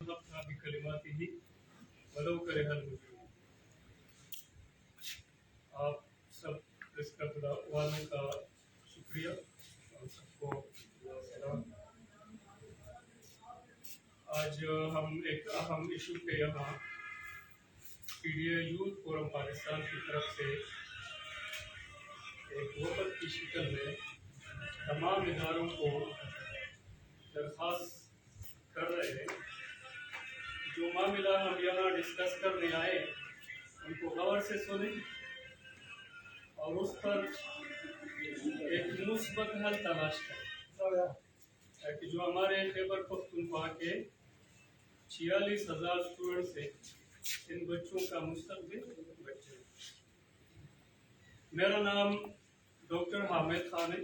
بکلماتہ ولو کرہ المجرمون۔ آپ سب اس کا خداوند کا شکریہ اور سب کو سلام۔ آج ہم ایک اہم ایشو پہ یہاں پی D A youth forum Pakistan کی طرف سے ایک وفد کی شکل میں تمام اداروں کو درخواست کر رہے ہیں، جو معاملہ ہم یہاں ڈسکس کرنے آئے ان کو غور سے سنیں اور اس پر ایک مثبت حل تلاش کریں، تاکہ جو ہمارے خیبر پختونخوا کے 46,000 اسٹوڈنٹس ہیں ان بچوں کا مستقبل بچے۔ میرا نام ڈاکٹر حامد خان ہے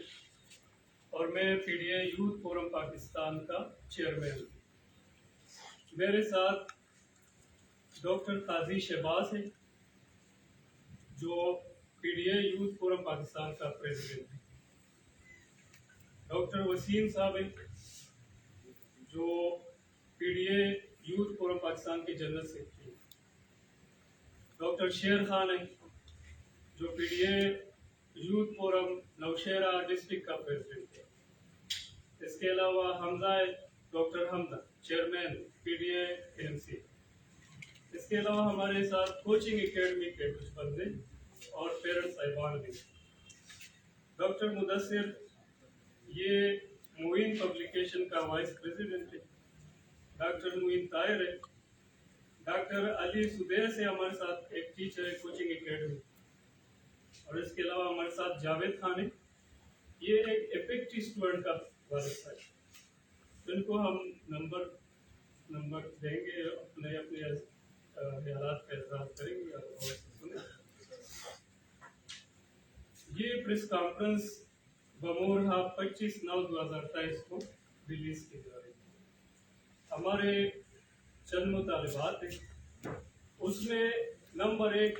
اور میں پی D A youth forum Pakistan کا چیئرمین ہوں۔ میرے ساتھ ڈاکٹر قاضی شہباز ہے جو P D A youth forum Pakistan کا پریزیڈنٹ ہے، ڈاکٹر وسیم صاحب ہیں جو P D A youth forum Pakistan کے جنرل سیکرٹری ہیں، ڈاکٹر شیر خان ہیں جو P D A youth forum Nowshera district کا پریزیڈنٹ ہے، اس کے علاوہ حمزہ ہے، doctor Hamza chairman P D A M C. اس کے علاوہ ہمارے ساتھ کوچنگ اکیڈمی کے کچھ بندے اور پیرنٹس صاحبان بھی۔ ڈاکٹر مدثر یہ معین پبلیکیشن کا وائس پریزیڈنٹ ہے، ڈاکٹر معین طاہر ہے، ڈاکٹر علی سدیر سے ہمارے ساتھ ایک ٹیچر ہے کوچنگ اکیڈمی، اور اس کے علاوہ ہمارے ساتھ جاوید خان ہے، یہ ایک ایپیکٹی اسٹوڈنٹ کا والد ہے۔ ان کو ہم نمبر دیں گے، اپنے خیالات کا اظہار کریں گے اور سنیں۔ یہ پریس کانفرنس بمورہا 25/9/2023 کو ریلیز کی جا رہی ہے۔ ہمارے چند مطالبات ہیں، اس میں نمبر 1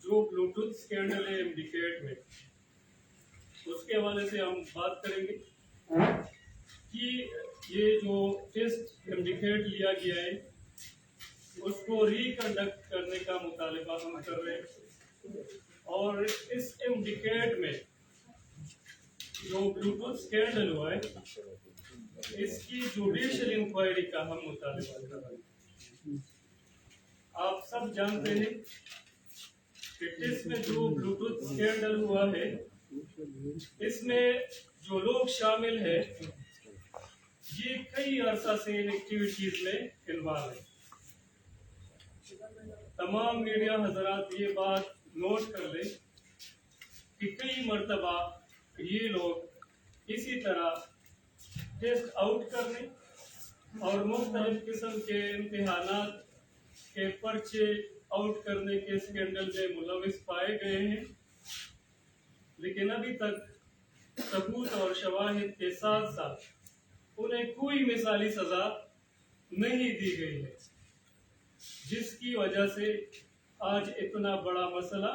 جو بلوٹوتھ اسکینڈل ہے امڈیکیٹ میں، اس کے حوالے سے ہم بات کریں گے کہ یہ جو ٹیسٹ امڈیکیٹ لیا گیا ہے اس کو ریکنڈکٹ کرنے کا مطالبہ ہم کر رہے ہیں، اور اس امڈیکیٹ میں جو بلوٹوتھ اسکینڈل ہوا ہے اس کی جوڈیشل انکوائری کا ہم مطالبہ کر رہے ہیں۔ آپ سب جانتے ہیں کہ اس میں جو بلوٹوتھ اسکینڈل ہوا ہے اس میں جو لوگ شامل ہیں یہ کئی عرصہ سے ان ایکٹیویٹیز میں انوالو ہیں۔ تمام میڈیا حضرات یہ بات نوٹ کر لیں کہ کئی مرتبہ یہ لوگ اسی طرح ٹیسٹ آؤٹ کرنے اور مختلف قسم کے امتحانات کے پرچے آؤٹ کرنے کے اسکینڈل میں ملوث پائے گئے ہیں، لیکن ابھی تک ثبوت اور شواہد کے ساتھ ساتھ انہیں کوئی مثالی سزا نہیں دی گئی ہے، جس کی وجہ سے آج اتنا بڑا مسئلہ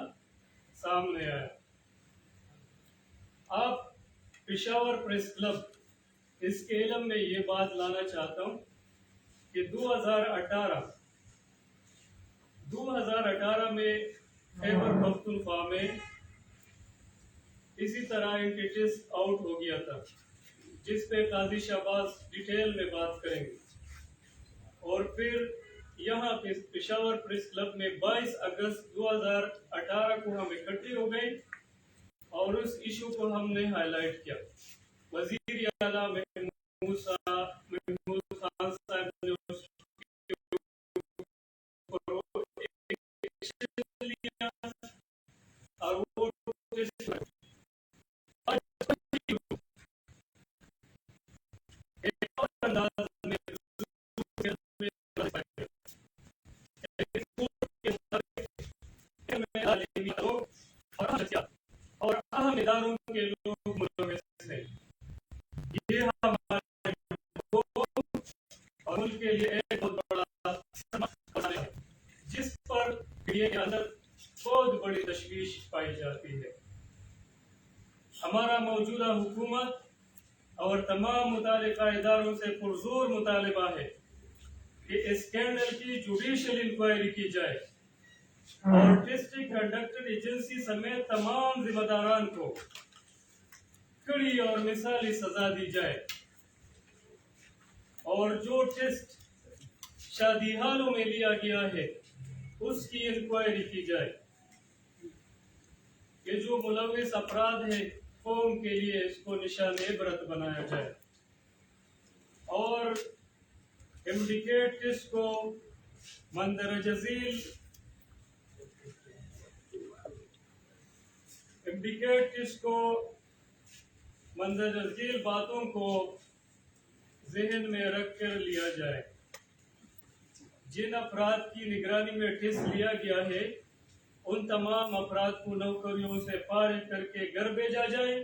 سامنے آیا۔ آپ پشاور پریس کلب اس کے علم میں یہ بات لانا چاہتا ہوں کہ 2018 میں خیبر پختونخوا میں اسی طرح ان کے ٹیسٹ آؤٹ ہو گیا تھا، جس پہ قاضی شہباز ڈیٹیل میں بات کریں گے، اور پھر یہاں پہ پشاور پریس کلب میں 22 اگست 2018 کو ہم اکٹھے ہو گئے اور اس ایشو کو ہم نے ہائی لائٹ کیا۔ وزیر اعلیٰ محمود خان صاحب نے اس لیا اور وہ ایک اور انداز میں اور اہم اداروں کے لوگ ملوث ہیں، یہ ہمارے اور ملک کے لیے ایک بہت بڑا مسئلہ ہے جس پر کے اندر بہت بڑی تشویش پائی جاتی ہے۔ ہمارا موجودہ حکومت اور تمام متعلقہ اداروں سے پرزور مطالبہ ہے کہ اسکینڈل کی جوڈیشل انکوائری کی جائے اور ڈسٹرکٹ کنڈکٹر ایجنسی سمیت تمام ذمہ داران کو کڑی اور مثالی سزا دی جائے اور جو ٹیسٹ شادی حالوں میں لیا گیا ہے اس کی انکوائری کی جائے کہ جو ملوث افراد ہیں قوم کے لیے اس کو نشان عبرت بنایا جائے اور امڈیکیٹ ٹیسٹ کو مندرجہ ذیل مندرجہ ذیل باتوں کو ذہن میں رکھ کر لیا جائے. جن افراد کی نگرانی میں ٹیسٹ لیا گیا ہے ان تمام افراد کو نوکریوں سے فارغ کر کے گھر بھیجا جائے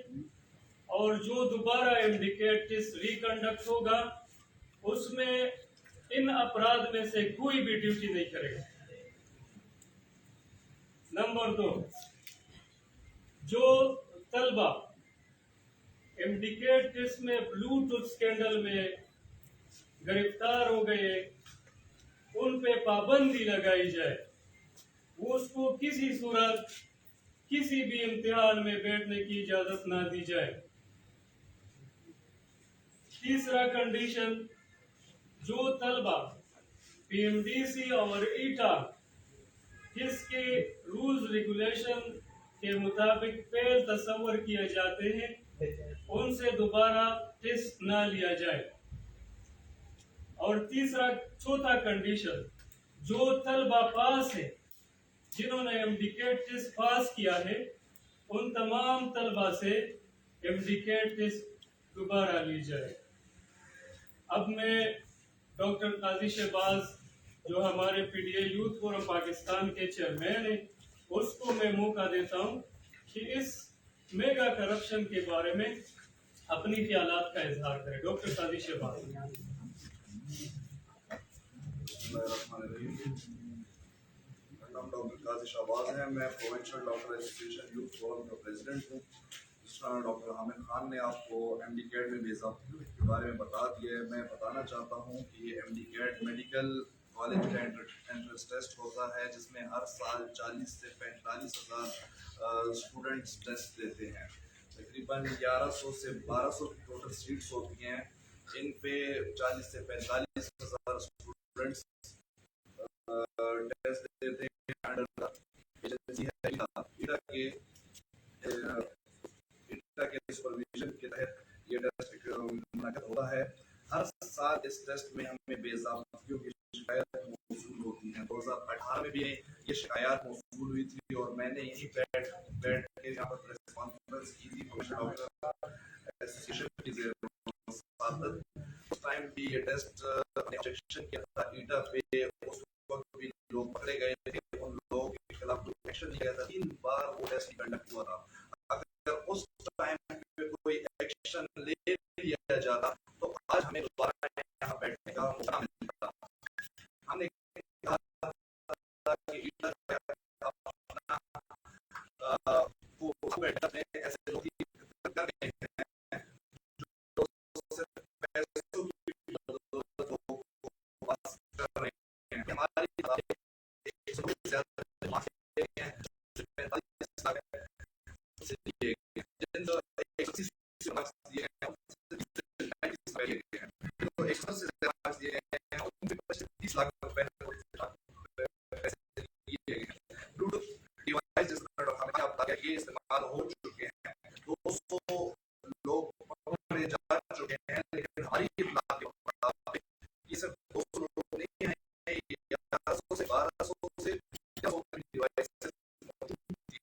اور جو دوبارہ امڈیکیٹ ٹیسٹ ریکنڈکٹ ہوگا اس میں ان افراد میں سے کوئی بھی ڈیوٹی نہیں کرے گا. نمبر 2, جو طلبہ امڈیکیٹ ٹیسٹ میں بلوٹوتھ اسکینڈل میں گرفتار ہو گئے ان پہ پابندی لگائی جائے, وہ اس کو کسی صورت کسی بھی امتحان میں بیٹھنے کی اجازت نہ دی جائے. تیسرا کنڈیشن, جو طلبہ پی ایم ڈی سی اور ایٹا جس کے رولز ریگولیشن کے مطابق فیل تصور کیے جاتے ہیں ان سے دوبارہ ٹیسٹ نہ لیا جائے. اور چوتھا کنڈیشن, جو طلبہ پاس ہیں جنہوں نے امڈیکیٹ ٹیسٹ پاس کیا ہے ان تمام طلبہ سے امڈیکیٹ ٹیسٹ دوبارہ لی جائے. اب میں ڈاکٹر قاضی شہباز جو ہمارے پی D A youth forum Pakistan کے چیئرمین ہیں اس کو میں موقع دیتا ہوں کہ اس میگا کرپشن کے بارے میں اپنی خیالات کا اظہار کرے. ڈاکٹر قاضی شہباز. میرا نام ڈاکٹر قاضی شہباز ہے. میں provincial doctor association youth forum کا پریزیڈنٹ ہوں. جس طرح ڈاکٹر حامد خان نے آپ کو امڈیکیٹ میں بے ضابطگی کے بارے میں بتا دیا ہے, میں بتانا چاہتا ہوں کہ یہ امڈیکیٹ میڈیکل کالج کا انٹرنس ٹیسٹ ہوتا ہے جس میں ہر سال 40 سے 45 ہزار اسٹوڈنٹس ٹیسٹ دیتے ہیں. تقریباً 1100 سے 1200 کی ٹوٹل سیٹس ہوتی ہیں. ان پہ 40 سے 45 ہزار اسٹوڈنٹس ٹیسٹ دیتے ہیں. انڈر ایجنسی ہے ایٹا کے سپرویژن کے تحت یہ ٹیسٹ منعقد ہوتا ہے. ہر سال اس ٹیسٹ میں ہمیں بے ضابطگیوں کی شکایت موصول ہوتی ہیں. 2018 میں بھی یہ شکایات موصول ہوئی تھی اور میں نے یہیں بیٹھ کے یہاں پر پریس کانفرنس کی تھی ایسوسیشن کی زیر صدارت. اس ٹائم بھی یہ ٹیسٹ آبجیکشن کیا تھا ایٹا پہ. اس وقت بھی لوگ پکڑے گئے تھے, ان لوگوں کے خلاف کوئی ایکشن لیا گیا تھا. 3 بار وہ ٹیسٹ کنڈکٹ ہوا تھا. اگر اس ٹائم پہ کوئی ایکشن لے لیا جاتا تو آج ہمیں دوبارہ یہاں بیٹھنے کا موقع ملتا. ہم نے کہا تھا کہ ایٹا ایسے لوگ کر رہے ہیں جو صرف پیسوں کی بدولت کو پاس کر رہے ہیں. ہماری 100 سے زیادہ معافی ہیں جو 45 لاکھ سے دیے گئے ہیں. جن 180 مارکس دیے گئے ہیں 100 سے زیادہ مارکس دیے گئے ہیں ان پہ 30 لاکھ روپے پیسے دیے گئے ہیں. بلوٹوتھ ڈیوائس جس طرح ہمیں آپ بتا یہ استعمال ہو چکے ہیں. 200 لوگ پکڑے جا چکے ہیں لیکن ہماری اطلاع کے مطابق یہ صرف 200 لوگ نہیں ہیں, 1100 سے 1200 سے ڈیوائسز موجود تھی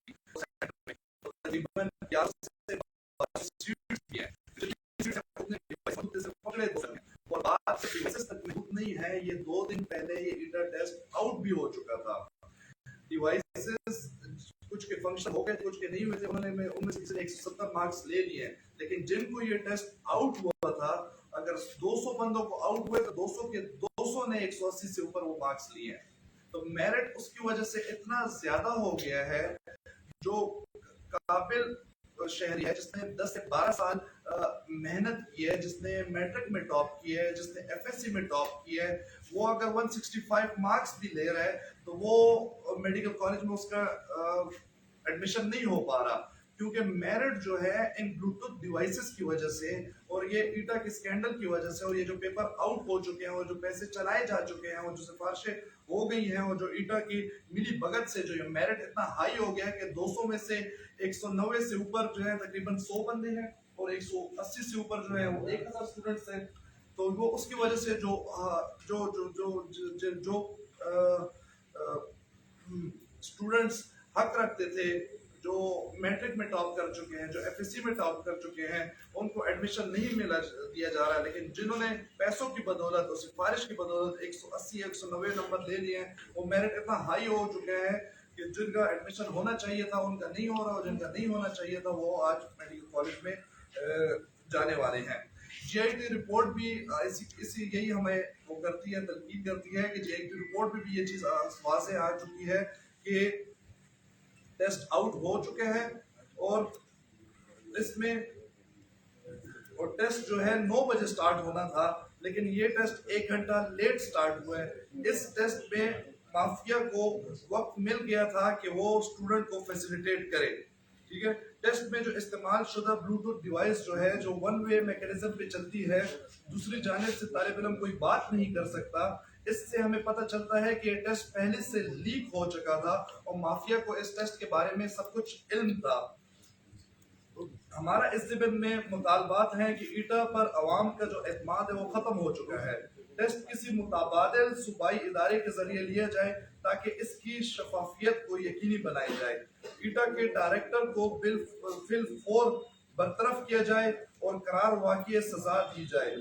تقریباً 11 سے 12 سیٹس بھی ہیں. پکڑے اور بات ڈیوائسز تک محدود نہیں ہے. یہ 2 دن پہلے یہ ایٹا ٹیسٹ آؤٹ بھی ہو چکا تھا. ڈیوائسز کچھ کے فنکشن ہو گئے تھے کچھ کے نہیں ہوئے تھے. ان میں سے کسی نے 170 مارکس لے لیے ہیں لیکن جن کو یہ ٹیسٹ آؤٹ ہوا تھا اگر 200 بندوں کو آؤٹ ہوئے تو 200 کے 200 نے 180 سے اوپر وہ مارکس لیے ہیں. تو میرٹ اس کی وجہ سے اتنا زیادہ ہو گیا ہے. جو قابل شہری ہے جس نے 10 سے 12 سال محنت کی ہے, جس نے میٹرک میں ٹاپ کی ہے, جس نے FSC میں ٹاپ کی ہے, وہ اگر 165 مارکس بھی لے رہا ہے تو وہ میڈیکل کالج میں اس کا ایڈمیشن نہیں ہو پا رہا, کیونکہ میرٹ جو ہے ان بلوٹوتھ ڈیوائسز کی وجہ سے اور یہ ایٹا کے اسکینڈل کی وجہ سے اور یہ جو پیپر آؤٹ ہو چکے ہیں اور جو پیسے چلائے جا چکے ہیں اور جو سفارشیں ہو گئی ہیں اور جو ایٹا کی ملی بھگت سے جو یہ میرٹ اتنا ہائی ہو گیا ہے کہ 200 میں سے 190 سے اوپر جو ہے تقریباً 100 بندے ہیں اور 180 سے اوپر جو ہے وہ 1000 اسٹوڈنٹس ہیں, تو وہ اس کی وجہ سے جو جو جو جو جو جو اسٹوڈنٹس حق رکھتے تھے, جو میٹرک میں ٹاپ کر چکے ہیں, جو FSC میں ٹاپ کر چکے ہیں, ان کو ایڈمیشن نہیں دیا جا رہا ہے. لیکن جنہوں نے پیسوں کی بدولت اور سفارش کی بدولت 180 190 نمبر لے لیے ہیں, وہ میرٹ اتنا ہائی ہو چکے ہیں کہ جن کا ایڈمیشن ہونا چاہیے تھا ان کا نہیں ہو رہا, اور جن کا نہیں ہونا چاہیے تھا وہ آج میڈیکل کالج میں جانے والے ہیں. GIT رپورٹ بھی اسی یہی ہمیں وہ کرتی ہے, تلقین کرتی ہے کہ GIT رپورٹ میں بھی یہ چیز واضح آ چکی ہے کہ ٹیسٹ آؤٹ ہو چکے ہیں اور اس میں اور ٹیسٹ جو ہے 9 بجے سٹارٹ ہونا تھا, لیکن یہ ٹیسٹ 1 گھنٹہ لیٹ سٹارٹ ہوئے. اس ٹیسٹ میں مافیا کو وقت مل گیا تھا کہ وہ اسٹوڈنٹ کو فیسیلیٹیٹ کرے, ٹھیک ہے. ٹیسٹ میں جو استعمال شدہ بلوٹوتھ ڈیوائس جو ہے جو ون وے میکینزم پہ چلتی ہے, دوسری جانب سے طالب علم کوئی بات نہیں کر سکتا. اس سے ہمیں پتہ چلتا ہے کہ یہ ٹیسٹ پہلے سے لیک ہو چکا تھا اور مافیا کو اس ٹیسٹ کے بارے میں سب کچھ علم تھا. ہمارا اس ضمن میں مطالبات ہیں کہ ایٹا پر عوام کا جو اعتماد ہے وہ ختم ہو چکا ہے. ٹیسٹ کسی متبادل صوبائی ادارے کے ذریعے لیا جائے تاکہ اس کی شفافیت کو یقینی بنائی جائے. ایٹا کے ڈائریکٹر کو بالفور برطرف کیا جائے اور قرار واقعی سزا دی جائے.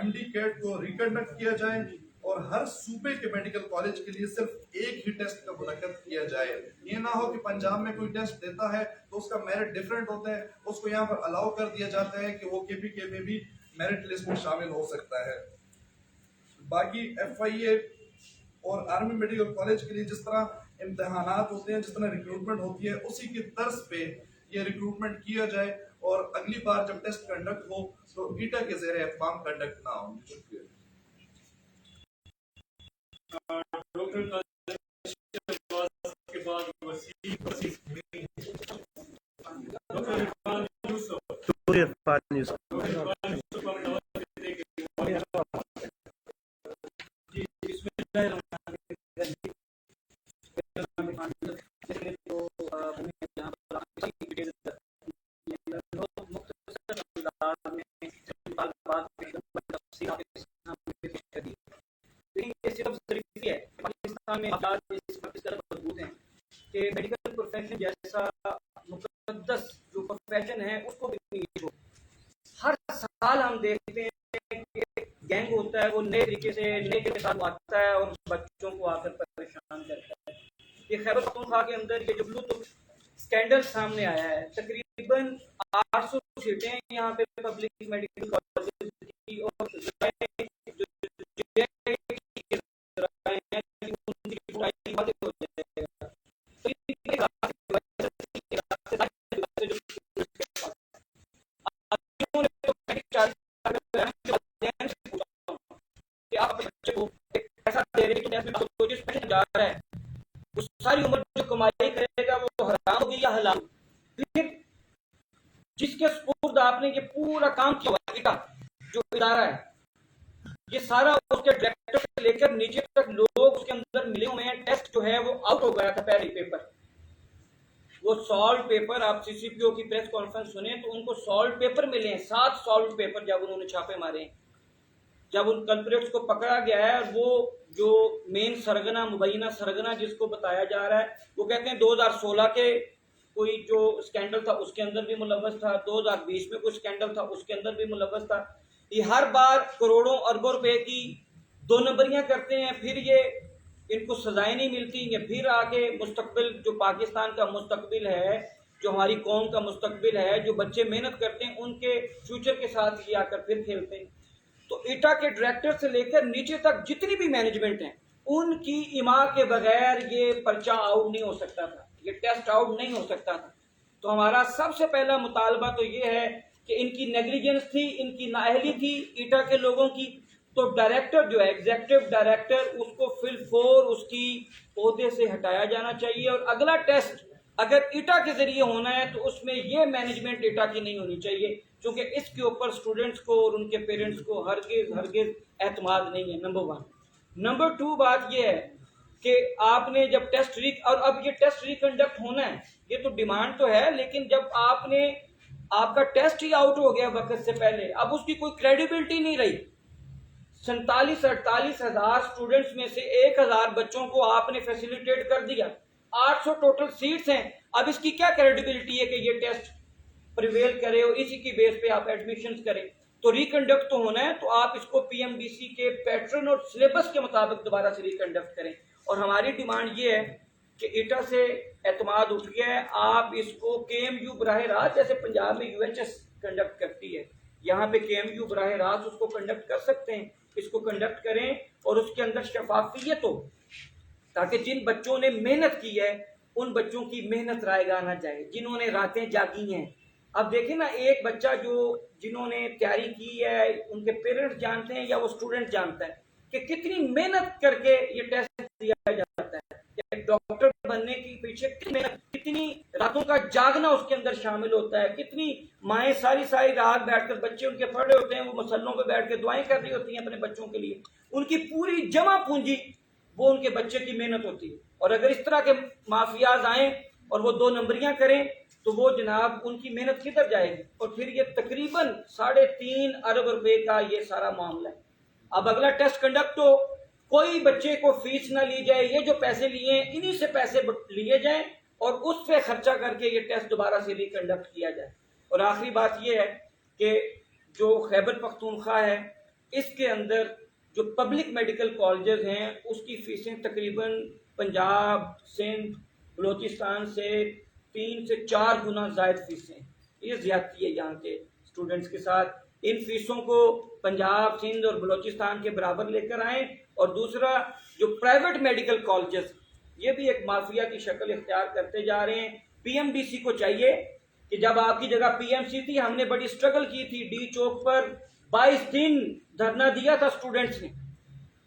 MD کیٹ کو ریکنڈکٹ کیا جائے اور ہر صوبے کے میڈیکل کالج کے لیے صرف ایک ہی ٹیسٹ کا منعقد کیا جائے. یہ نہ ہو کہ پنجاب میں کوئی ٹیسٹ دیتا ہے تو اس کا میرٹ ڈیفرنٹ ہوتا ہے, اس کو یہاں پر الاؤ کر دیا جاتا ہے کہ وہ KPK میں بھی میرٹ لسٹ میں شامل ہو سکتا ہے. باقی FIA اور آرمی میڈیکل کالج کے لیے جس طرح امتحانات ہوتے ہیں, جس طرح ریکروٹمنٹ ہوتی ہے, اسی کی طرز پہ یہ ریکروٹمنٹ کیا جائے اور اگلی بار جب ٹیسٹ کنڈکٹ ہو تو ایٹا کے زیر اہتمام کنڈکٹ نہ ہو. شکریہ. ڈاکٹر کے بعد وسیم ڈاکٹر عرفان یوسف جی بسم اللہ الرحمن الرحیم. پاکستان میں حالات اس طرح مضبوط ہیں کہ میڈیکل پروفیشن جیسا مقدس جو پروفیشن ہے اس کو بھی نہیں چھوڑ. ہر سال ہم دیکھتے ہیں کہ گینگ ہوتا ہے وہ نئے طریقے سے نئے کے ساتھ آتا ہے اور بچوں کو آ کر پریشان کرتا ہے. یہ خیبر پختونخوا کے اندر یہ جو بلوٹوتھ اسکینڈل سامنے آیا ہے, تقریباً 800 سیٹیں یہاں پہ پبلک میڈیکل کالج کی اور ساری عمر جو کمائی کرے گا وہ حرام ہوگی یا حلال. جس کے سپرد آپ نے یہ پورا کام کیا ہوا جو ادارہ ہے, یہ سارا اس کے ڈائریکٹر سے لے کر نیچے تک لوگ اس کے اندر ملے ہوئے ہیں. ٹیسٹ جو ہے وہ آؤٹ ہو گیا تھا پہلے پیپر, وہ سالٹ پیپر, آپ CCPO کی پریس کانفرنس سنیں تو ان کو سالٹ پیپر ملے ہیں, 7 سالٹ پیپر جب انہوں نے چھاپے مارے ہیں. جب ان کلپریٹس کو پکڑا گیا ہے, وہ جو مین سرگنا مبینہ سرگنا جس کو بتایا جا رہا ہے, وہ کہتے ہیں 2016 کے کوئی جو اسکینڈل تھا اس کے اندر بھی ملوث تھا, 2020 میں کوئی اسکینڈل تھا اس کے اندر بھی ملوث تھا. یہ ہر بار کروڑوں اربوں روپے کی 2 نمبریاں کرتے ہیں, پھر یہ ان کو سزائیں نہیں ملتی, یہ پھر آگے مستقبل جو پاکستان کا مستقبل ہے, جو ہماری قوم کا مستقبل ہے, جو بچے محنت کرتے ہیں ان کے فیوچر کے ساتھ یہ آ کر پھر کھیلتے ہیں. تو ایٹا کے ڈائریکٹر سے لے کر نیچے تک جتنی بھی مینجمنٹ ہیں ان کی ایما کے بغیر یہ پرچہ آؤٹ نہیں ہو سکتا تھا, یہ ٹیسٹ آؤٹ نہیں ہو سکتا تھا. تو ہمارا سب سے پہلا مطالبہ تو یہ ہے کہ ان کی نیگلیجنس تھی، ان کی نااہلی تھی ایٹا کے لوگوں کی، تو ڈائریکٹر جو ہے ایگزیکٹو ڈائریکٹر اس کو فی الفور اس کی عہدے سے ہٹایا جانا چاہیے، اور اگلا ٹیسٹ اگر ایٹا کے ذریعے ہونا ہے تو اس میں یہ مینجمنٹ ایٹا کی نہیں ہونی چاہیے، کیونکہ اس کے اوپر اسٹوڈنٹس کو اور ان کے پیرنٹس کو ہرگز اعتماد نہیں ہے، نمبر 1۔ نمبر 2 بات یہ ہے کہ آپ نے جب ٹیسٹ اور اب یہ ٹیسٹ ریکنڈکٹ ہونا ہے، یہ تو ڈیمانڈ تو ہے، لیکن جب آپ کا ٹیسٹ ہی آؤٹ ہو گیا وقت سے پہلے، اب اس کی کوئی کریڈیبلٹی نہیں رہی۔ 47-48 ہزار اسٹوڈنٹس میں سے 1000 بچوں کو آپ نے فیسیلیٹیٹ کر دیا، 800 ٹوٹل سیٹس ہیں، اب اس کی کیا کریڈیبلٹی ہے کہ یہ ٹیسٹ پریویل کرے اور اسی کی بیس پہ آپ ایڈمیشنز کریں؟ تو ریکنڈکٹ تو ہونا ہے تو آپ اس کو پی ایم ڈی سی کے پیٹرن اور سلیبس کے مطابق دوبارہ سے ریکنڈکٹ کریں، اور ہماری ڈیمانڈ یہ ہے کہ ایٹا سے اعتماد اٹھ گیا ہے، آپ اس کو کے ایم یو براہ راست، جیسے پنجاب میں یو ایچ ایس کنڈکٹ کرتی ہے، یہاں پہ کے ایم یو براہ راست اس کو کنڈکٹ کر سکتے ہیں، اس کو کنڈکٹ کریں اور اس کے اندر شفافیت ہو، تاکہ جن بچوں نے محنت کی ہے ان بچوں کی محنت رائے گاہ نہ جائے، جنہوں نے راتیں جاگی ہیں۔ اب دیکھیں نا، ایک بچہ جنہوں نے تیاری کی ہے، ان کے پیرنٹس جانتے ہیں یا وہ اسٹوڈنٹ جانتا ہے کہ کتنی محنت کر کے یہ ٹیسٹ دیا جاتا ہے، ایک ڈاکٹر بننے کی پیچھے کتنی راتوں کا جاگنا اس کے اندر شامل ہوتا ہے، کتنی مائیں ساری رات بیٹھ کر، بچے ان کے پڑھے ہوتے ہیں، وہ مسلوں پہ بیٹھ کے دعائیں کر رہی ہوتی ہیں اپنے بچوں کے لیے، ان کی پوری جمع پونجی وہ ان کے بچے کی محنت ہوتی ہے، اور اگر اس طرح کے مافیاز آئیں اور وہ 2 نمبریاں کریں تو وہ جناب ان کی محنت کدھر جائے گی، اور پھر یہ تقریباً 3.5 ارب روپے کا یہ سارا معاملہ ہے۔ اب اگلا ٹیسٹ کنڈکٹ ہو، کوئی بچے کو فیس نہ لی جائے، یہ جو پیسے لیے ہیں انہی سے پیسے لیے جائیں اور اس پہ خرچہ کر کے یہ ٹیسٹ دوبارہ سے ریکنڈکٹ کیا جائے۔ اور آخری بات یہ ہے کہ جو خیبر پختونخوا ہے، اس کے اندر جو پبلک میڈیکل کالجز ہیں اس کی فیسیں تقریباً پنجاب، سندھ، بلوچستان سے 3 سے 4 گنا زائد فیسیں، یہ زیادتی ہے یہاں کے اسٹوڈنٹس کے ساتھ۔ ان فیسوں کو پنجاب، سندھ اور بلوچستان کے برابر لے کر آئیں، اور دوسرا جو پرائیویٹ میڈیکل کالجز، یہ بھی ایک مافیا کی شکل اختیار کرتے جا رہے ہیں۔ پی ایم ڈی سی کو چاہیے کہ جب آپ کی جگہ پی ایم سی تھی، ہم نے بڑی سٹرگل کی تھی، ڈی چوک پر 22 دن دھرنا دیا تھا، اسٹوڈنٹس نے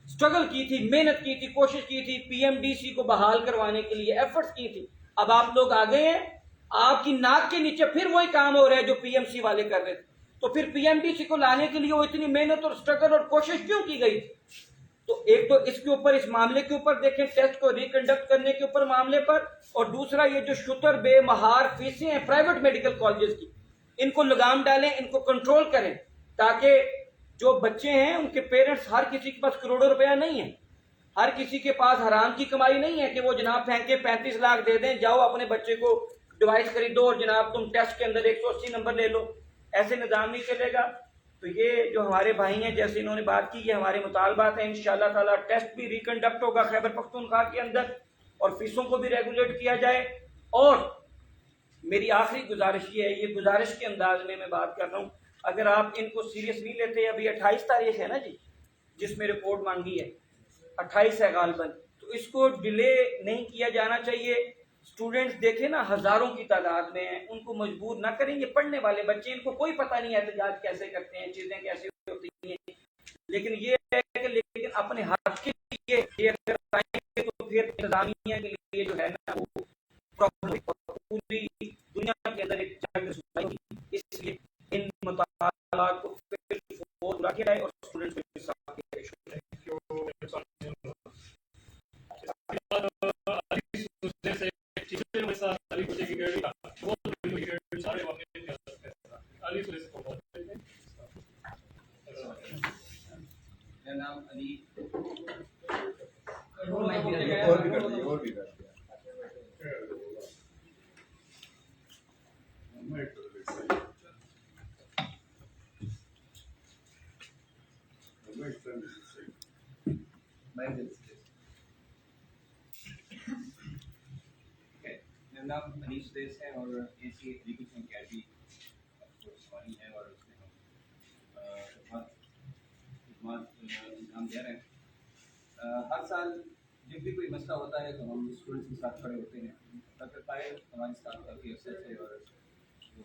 سٹرگل کی تھی، محنت کی تھی، کوشش کی تھی، پی ایم ڈی سی کو بحال کروانے کے لیے ایفرٹس کی تھی۔ اب آپ لوگ آ گئے ہیں، آپ کی ناک کے نیچے پھر وہی کام ہو رہا ہے جو پی ایم سی والے کر رہے تھے، تو پھر پی ایم ڈی سی کو لانے کے لیے وہ اتنی محنت اور سٹرگل اور کوشش کیوں کی گئی تھی؟ تو ایک تو اس کے اوپر، اس معاملے کے اوپر دیکھیں، ٹیسٹ کو ریکنڈکٹ کرنے کے اوپر معاملے پر، اور دوسرا یہ جو شتر بے مہار فیسیں ہیں پرائیویٹ میڈیکل کالجز کی، ان کو لگام ڈالیں، ان کو کنٹرول کریں، تاکہ جو بچے ہیں ان کے پیرنٹس، ہر کسی کے پاس کروڑوں روپیہ نہیں ہے، ہر کسی کے پاس حرام کی کمائی نہیں ہے کہ وہ جناب پھینک کے 35 لاکھ دے دیں، جاؤ اپنے بچے کو ڈیوائس خریدو اور جناب تم ٹیسٹ کے اندر 180 نمبر لے لو، ایسے نظام نہیں چلے گا۔ تو یہ جو ہمارے بھائی ہیں، جیسے انہوں نے بات کی، یہ ہمارے مطالبات ہیں، انشاءاللہ تعالی ٹیسٹ بھی ریکنڈکٹ ہوگا خیبر پختونخوا کے اندر، اور فیسوں کو بھی ریگولیٹ کیا جائے۔ اور میری آخری گزارش یہ ہے، یہ گزارش کے انداز میں بات کر رہا ہوں، اگر آپ ان کو سیریس نہیں لیتے، ابھی 28 تاریخ ہے نا جی، جس میں رپورٹ مانگی ہے، 28 ہے غالباً، تو اس کو ڈیلے نہیں کیا جانا چاہیے۔ اسٹوڈنٹس دیکھیں نا، ہزاروں کی تعداد میں ہیں، ان کو مجبور نہ کریں، یہ پڑھنے والے بچے، ان کو کوئی پتہ نہیں احتجاج کیسے کرتے ہیں، چیزیں کیسے ہوتی ہیں، لیکن یہ ہے کہ اپنے حق کے لیے یہ اگر آئیں گے تو پھر انتظامیہ کے لیے جو ہے نا وہ پوری دنیا کے اندر ایک جنگ رسوائی ہوگی، اس لیے ان مطالبات کو پھر پورا کیا جائے اور اسٹوڈنٹس کے ساتھ میرا نام علی، میرا نام انیس دیس ہے اور اے سی ایجوکیشن اکیڈمی سوانی ہے، اور اس میں ہم خدمات انجام دے رہے ہیں۔ ہر سال جب بھی کوئی مسئلہ ہوتا ہے تو ہم اسٹوڈنٹس کے ساتھ کھڑے ہوتے ہیں، تاکہ ہمارے ساتھ کافی عرصے سے، اور جو